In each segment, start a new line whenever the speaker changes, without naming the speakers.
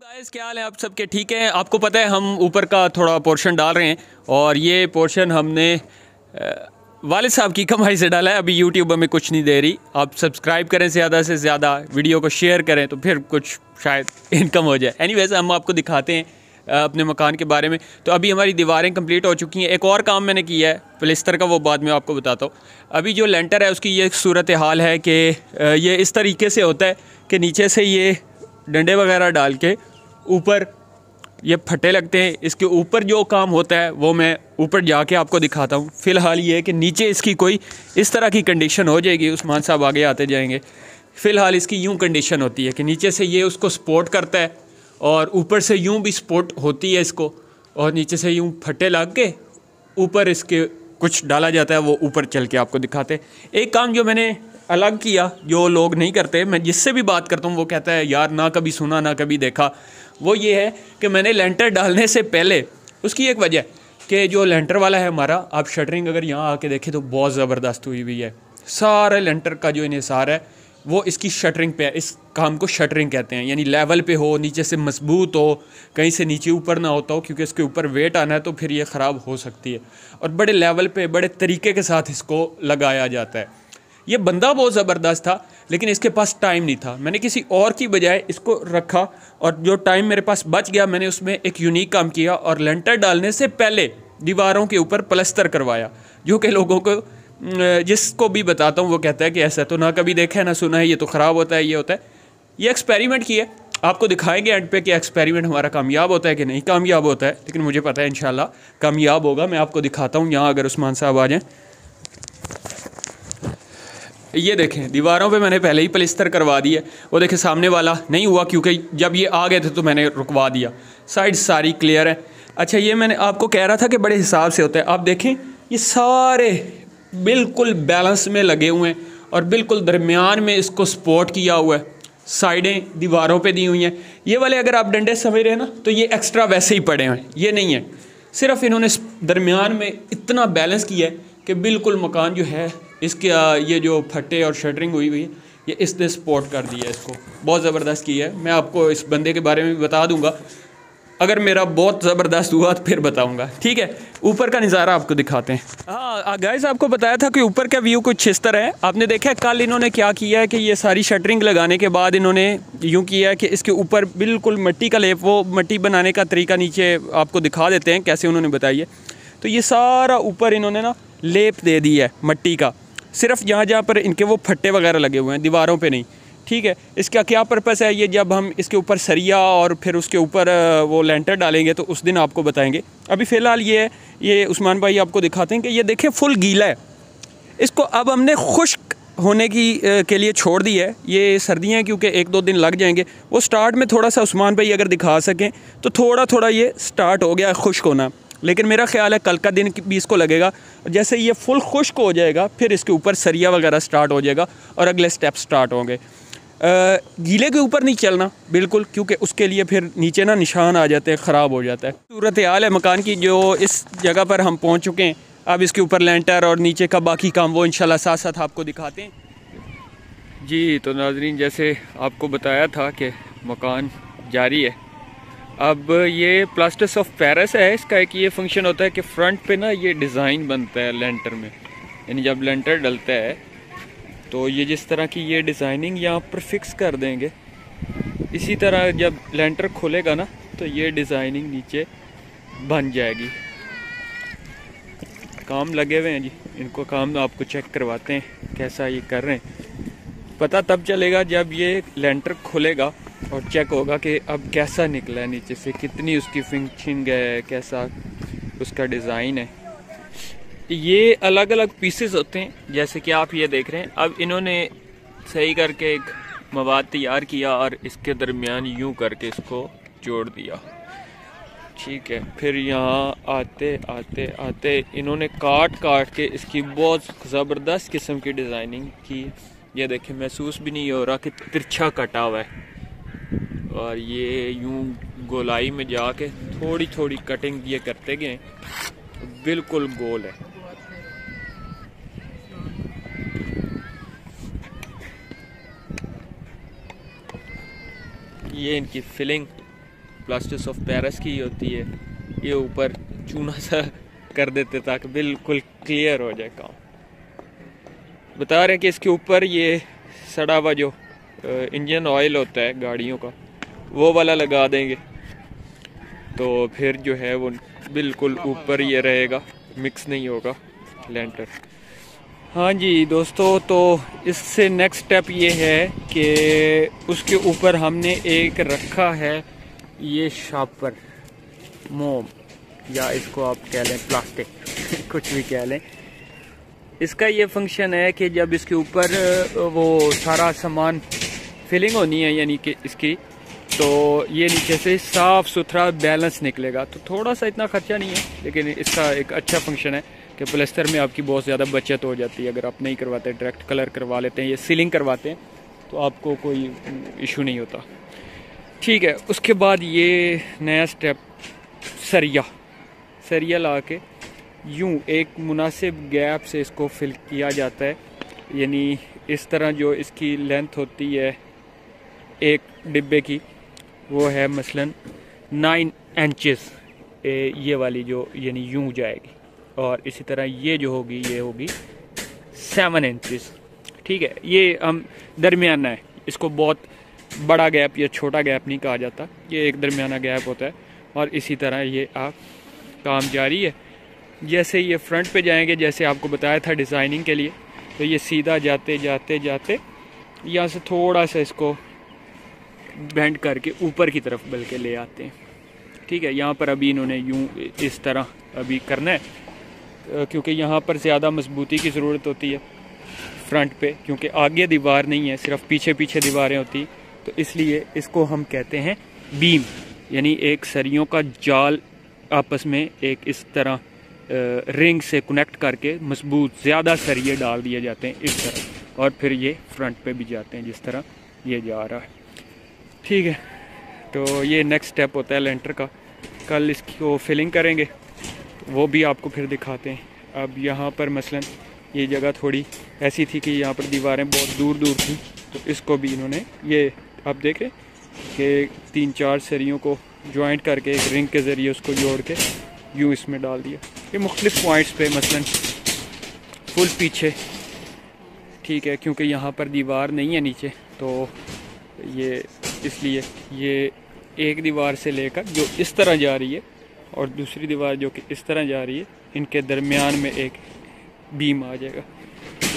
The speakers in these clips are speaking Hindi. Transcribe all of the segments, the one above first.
गाइस, क्या हाल है आप सबके? ठीक है। आपको पता है हम ऊपर का थोड़ा पोर्शन डाल रहे हैं और ये पोर्शन हमने वालिद साहब की कमाई से डाला है। अभी यूट्यूब हमें कुछ नहीं दे रही। आप सब्सक्राइब करें ज़्यादा से ज़्यादा, वीडियो को शेयर करें तो फिर कुछ शायद इनकम हो जाए। एनीवेज हम आपको दिखाते हैं अपने मकान के बारे में। तो अभी हमारी दीवारें कंप्लीट हो चुकी हैं। एक और काम मैंने किया है प्लास्टर का, वो बाद में आपको बताता हूँ। अभी जो लेंटर है उसकी ये सूरत हाल है कि ये इस तरीके से होता है कि नीचे से ये डंडे वगैरह डाल के ऊपर ये फटे लगते हैं। इसके ऊपर जो काम होता है वो मैं ऊपर जाके आपको दिखाता हूँ। फ़िलहाल ये है कि नीचे इसकी कोई इस तरह की कंडीशन हो जाएगी। उस्मान साहब आगे आते जाएंगे। फ़िलहाल इसकी यूँ कंडीशन होती है कि नीचे से ये उसको सपोर्ट करता है और ऊपर से यूँ भी सपोर्ट होती है इसको, और नीचे से यूँ फटे लग के ऊपर इसके कुछ डाला जाता है। वो ऊपर चल के आपको दिखाते हैं। एक काम जो मैंने अलग किया, जो लोग नहीं करते, मैं जिससे भी बात करता हूँ वो कहता है यार ना कभी सुना ना कभी देखा, वो ये है कि मैंने लेंटर डालने से पहले, उसकी एक वजह कि जो लेंटर वाला है हमारा, आप शटरिंग अगर यहाँ आके देखें तो बहुत ज़बरदस्त हुई हुई है। सारे लेंटर का जो इन्हिसार है वो इसकी शटरिंग पे है। इस काम को शटरिंग कहते हैं, यानी लेवल पे हो, नीचे से मजबूत हो, कहीं से नीचे ऊपर ना होता हो, क्योंकि इसके ऊपर वेट आना है तो फिर ये ख़राब हो सकती है। और बड़े लेवल पे बड़े तरीके के साथ इसको लगाया जाता है। ये बंदा बहुत ज़बरदस्त था लेकिन इसके पास टाइम नहीं था। मैंने किसी और की बजाय इसको रखा और जो टाइम मेरे पास बच गया मैंने उसमें एक यूनिक काम किया और लेंटर डालने से पहले दीवारों के ऊपर प्लस्तर करवाया, जो कि लोगों को जिसको भी बताता हूँ वो कहता है कि ऐसा तो ना कभी देखा है ना सुना है, ये तो ख़राब होता है, ये होता है। ये एक्सपेरिमेंट किया, आपको दिखाएंगे एंड पे कि एक्सपेरिमेंट हमारा कामयाब होता है कि नहीं कामयाब होता है, लेकिन मुझे पता है इंशाल्लाह कामयाब होगा। मैं आपको दिखाता हूँ यहाँ, अगर उस्मान साहब आ जाएँ। ये देखें, दीवारों पे मैंने पहले ही प्लास्टर करवा दिया। वो देखें सामने वाला नहीं हुआ क्योंकि जब ये आ गए थे तो मैंने रुकवा दिया। साइड सारी क्लियर है। अच्छा, ये मैंने आपको कह रहा था कि बड़े हिसाब से होता है। आप देखें ये सारे बिल्कुल बैलेंस में लगे हुए हैं और बिल्कुल दरमियान में इसको सपोर्ट किया हुआ है। साइडें दीवारों पे दी हुई हैं। ये वाले अगर आप डंडे समझ रहे हैं ना तो ये एक्स्ट्रा वैसे ही पड़े हुए हैं, ये नहीं है। सिर्फ इन्होंने दरमियान में इतना बैलेंस किया है कि बिल्कुल मकान जो है इसके ये जो फटे और शटरिंग हुई हुई है ये इसने सपोर्ट कर दिया है। इसको बहुत ज़बरदस्त किया है। मैं आपको इस बंदे के बारे में भी बता दूंगा, अगर मेरा बहुत ज़बरदस्त हुआ तो फिर बताऊंगा। ठीक है, ऊपर का नज़ारा आपको दिखाते हैं। हाँ गाइस, आपको बताया था कि ऊपर का व्यू कुछ इस तरह है। आपने देखा है कल इन्होंने क्या किया है कि ये सारी शटरिंग लगाने के बाद इन्होंने यूँ किया है कि इसके ऊपर बिल्कुल मिट्टी का लेप, वो मिट्टी बनाने का तरीका नीचे आपको दिखा देते हैं कैसे उन्होंने बताइए। तो ये सारा ऊपर इन्होंने ना लेप दे दिया है मिट्टी का, सिर्फ जहाँ जहाँ पर इनके वो फट्टे वगैरह लगे हुए हैं, दीवारों पे नहीं। ठीक है, इसका क्या पर्पस है, ये जब हम इसके ऊपर सरिया और फिर उसके ऊपर वो लेंटर डालेंगे तो उस दिन आपको बताएंगे। अभी फ़िलहाल ये उस्मान भाई आपको दिखाते हैं कि ये देखें फुल गीला है। इसको अब हमने खुश्क होने के लिए छोड़ दी है। ये सर्दियाँ हैं क्योंकि 1-2 दिन लग जाएंगे। वो स्टार्ट में थोड़ा सा उस्मान भाई अगर दिखा सकें तो थोड़ा थोड़ा ये स्टार्ट हो गया खुश्क होना, लेकिन मेरा ख्याल है कल का दिन भी इसको लगेगा। जैसे ये फुल खुश्क हो जाएगा फिर इसके ऊपर सरिया वगैरह स्टार्ट हो जाएगा और अगले स्टेप स्टार्ट होंगे। गीले के ऊपर नहीं चलना बिल्कुल, क्योंकि उसके लिए फिर नीचे ना निशान आ जाते हैं, ख़राब हो जाता है। सूरत हाल है मकान की जो इस जगह पर हम पहुंच चुके हैं। अब इसके ऊपर लेंटर और नीचे का बाकी काम वो इंशाल्लाह साथ साथ आपको दिखाते हैं। जी तो नाज़रीन, जैसे आपको बताया था कि मकान जारी है। अब ये प्लास्टर ऑफ पेरिस है। इसका एक ये फंक्शन होता है कि फ्रंट पे ना ये डिज़ाइन बनता है लेंटर में, यानी जब लेंटर डलता है तो ये जिस तरह की ये डिज़ाइनिंग यहाँ पर फिक्स कर देंगे, इसी तरह जब लेंटर खुलेगा ना तो ये डिज़ाइनिंग नीचे बन जाएगी। काम लगे हुए हैं जी, इनको काम आपको चेक करवाते हैं कैसा ये कर रहे हैं। पता तब चलेगा जब ये लेंटर खुलेगा और चेक होगा कि अब कैसा निकला है नीचे से, कितनी उसकी फिनिशिंग है, कैसा उसका डिज़ाइन है। ये अलग अलग पीसेस होते हैं जैसे कि आप ये देख रहे हैं। अब इन्होंने सही करके एक मवाद तैयार किया और इसके दरमियान यूं करके इसको जोड़ दिया। ठीक है, फिर यहाँ आते आते आते इन्होंने काट के इसकी बहुत ज़बरदस्त किस्म की डिज़ाइनिंग की। ये देखें, महसूस भी नहीं हो रहा कि तिरछा कटा हुआ है। और ये यूं गोलाई में जाके थोड़ी थोड़ी कटिंग ये करते गए, बिल्कुल गोल है। ये इनकी फिलिंग प्लास्टर ऑफ पेरिस की होती है। ये ऊपर चूना सा कर देते ताकि बिल्कुल क्लियर हो जाए काम। बता रहे हैं कि इसके ऊपर ये सड़ा हुआ जो इंजन ऑयल होता है गाड़ियों का वो वाला लगा देंगे, तो फिर जो है वो बिल्कुल ऊपर ये रहेगा, मिक्स नहीं होगा लेंटर। हाँ जी दोस्तों, तो इससे नेक्स्ट स्टेप ये है कि उसके ऊपर हमने एक रखा है ये शार्पर मोम, या इसको आप कह लें प्लास्टिक कुछ भी कह लें। इसका ये फंक्शन है कि जब इसके ऊपर वो सारा सामान फिलिंग होनी है, यानी कि इसकी, तो ये नीचे से साफ़ सुथरा बैलेंस निकलेगा। तो थोड़ा सा इतना खर्चा नहीं है, लेकिन इसका एक अच्छा फंक्शन है कि प्लास्टर में आपकी बहुत ज़्यादा बचत हो जाती है। अगर आप नहीं करवाते, डायरेक्ट कलर करवा लेते हैं या सीलिंग करवाते हैं, तो आपको कोई इशू नहीं होता। ठीक है, उसके बाद ये नया स्टेप सरिया ला के यूँ एक मुनासिब गैप से इसको फिल किया जाता है। यानी इस तरह जो इसकी लेंथ होती है एक डिब्बे की, वो है मसलन 9 इंचेस, ये वाली जो यानी यूँ जाएगी, और इसी तरह ये जो होगी ये होगी 7 इंचेस। ठीक है, ये हम दरमियाना है, इसको बहुत बड़ा गैप या छोटा गैप नहीं कहा जाता, ये एक दरमियाना गैप होता है। और इसी तरह ये आप काम जारी है। जैसे ये फ्रंट पे जाएंगे, जैसे आपको बताया था डिज़ाइनिंग के लिए, तो ये सीधा जाते जाते जाते यहाँ से थोड़ा सा इसको बेंड करके ऊपर की तरफ बल्कि ले आते हैं। ठीक है, यहाँ पर अभी इन्होंने यूँ इस तरह अभी करना है, क्योंकि यहाँ पर ज़्यादा मजबूती की ज़रूरत होती है फ्रंट पे, क्योंकि आगे दीवार नहीं है, सिर्फ पीछे पीछे दीवारें होती, तो इसलिए इसको हम कहते हैं बीम, यानी एक सरियों का जाल आपस में एक इस तरह रिंग से कनेक्ट करके मजबूत ज़्यादा सरिये डाल दिए जाते हैं इस तरह, और फिर ये फ्रंट पे भी जाते हैं जिस तरह ये जा रहा है। ठीक है, तो ये नेक्स्ट स्टेप होता है लेंटर का। कल इसको फिलिंग करेंगे, तो वो भी आपको फिर दिखाते हैं। अब यहाँ पर मसलन ये जगह थोड़ी ऐसी थी कि यहाँ पर दीवारें बहुत दूर दूर थी, तो इसको भी इन्होंने ये आप देख रहे कि 3-4 सरियों को जॉइंट करके एक रिंग के ज़रिए उसको जोड़ के यूँ इसमें डाल दिया। ये मुख्तलिफ पॉइंट्स पे मसलन फुल पीछे, ठीक है, क्योंकि यहाँ पर दीवार नहीं है नीचे, तो ये इसलिए ये एक दीवार से लेकर जो इस तरह जा रही है और दूसरी दीवार जो कि इस तरह जा रही है, इनके दरमियान में एक बीम आ जाएगा।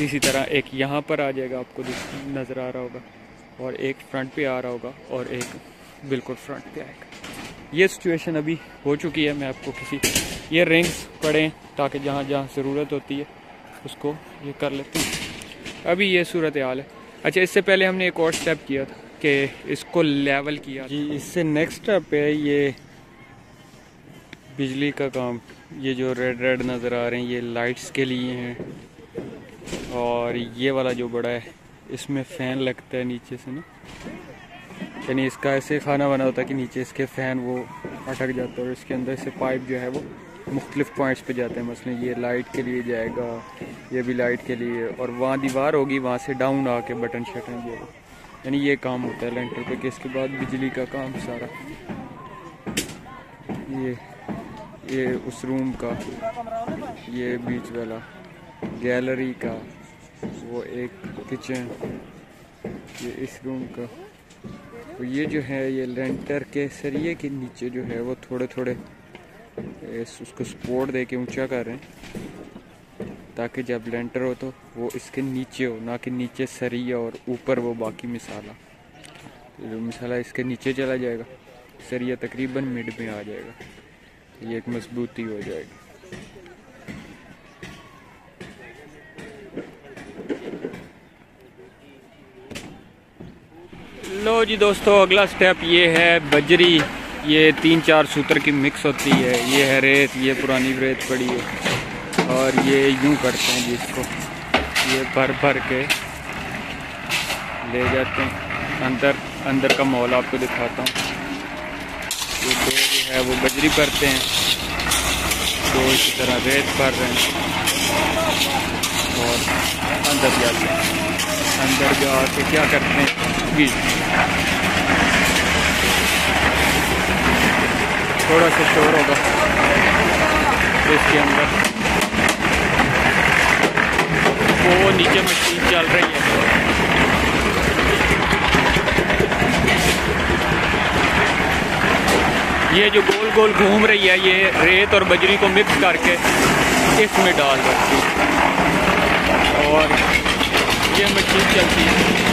इसी तरह एक यहाँ पर आ जाएगा, आपको नज़र आ रहा होगा, और एक फ्रंट पे आ रहा होगा, और एक बिल्कुल फ्रंट पे आएगा। ये सिचुएशन अभी हो चुकी है। मैं आपको ये रिंग्स पड़े ताकि जहाँ जहाँ ज़रूरत होती है उसको ये कर लेते हैं। अभी ये सूरत हाल है। अच्छा, इससे पहले हमने एक और स्टेप किया था कि इसको लेवल किया जी। इससे नेक्स्ट स्टेप है ये बिजली का काम। ये जो रेड नज़र आ रहे हैं ये लाइट्स के लिए हैं, और ये वाला जो बड़ा है इसमें फ़ैन लगता है नीचे से ना, यानी इसका ऐसे खाना बना होता है कि नीचे इसके फ़ैन वो अटक जाता है, और इसके अंदर से पाइप जो है वो मुख्तलिफ पॉइंट्स पे जाते हैं। मसलन ये लाइट के लिए जाएगा, ये भी लाइट के लिए, और वहाँ दीवार होगी, वहाँ से डाउन आके बटन शटन जो, यानी ये काम होता है लेंटर पे। कि इसके बाद बिजली का काम सारा, ये उस रूम का, ये बीच वाला गैलरी का, वो एक किचन, ये इस रूम का। तो ये जो है ये लेंटर के सरिये के नीचे जो है वो थोड़े थोड़े उसको सपोर्ट दे के ऊँचा कर रहे हैं, ताकि जब लेंटर हो तो वो इसके नीचे हो, ना कि नीचे सरिया और ऊपर वो बाकी मिसाला। तो जो मिसाला इसके नीचे चला जाएगा, सरिया तकरीबन मिड में आ जाएगा, ये एक मजबूती हो जाएगी। लो जी दोस्तों, अगला स्टेप ये है बजरी। ये 3-4 सूत्र की मिक्स होती है। ये है रेत, ये पुरानी रेत पड़ी है, और ये यूं करते हैं जिसको ये भर भर के ले जाते हैं अंदर का माहौल आपको दिखाता हूँ। ये दो जो है वो बजरी भरते हैं, दो इसी तरह रेत भर रहे हैं, और अंदर जाते हैं। अंदर जा के क्या करते हैं, थोड़ा सा शोर होगा इसके अंदर। वो नीचे मशीन चल रही है। ये जो गोल गोल घूम रही है ये रेत और बजरी को मिक्स करके इसमें डाल रखी है और ये मशीन चलती है।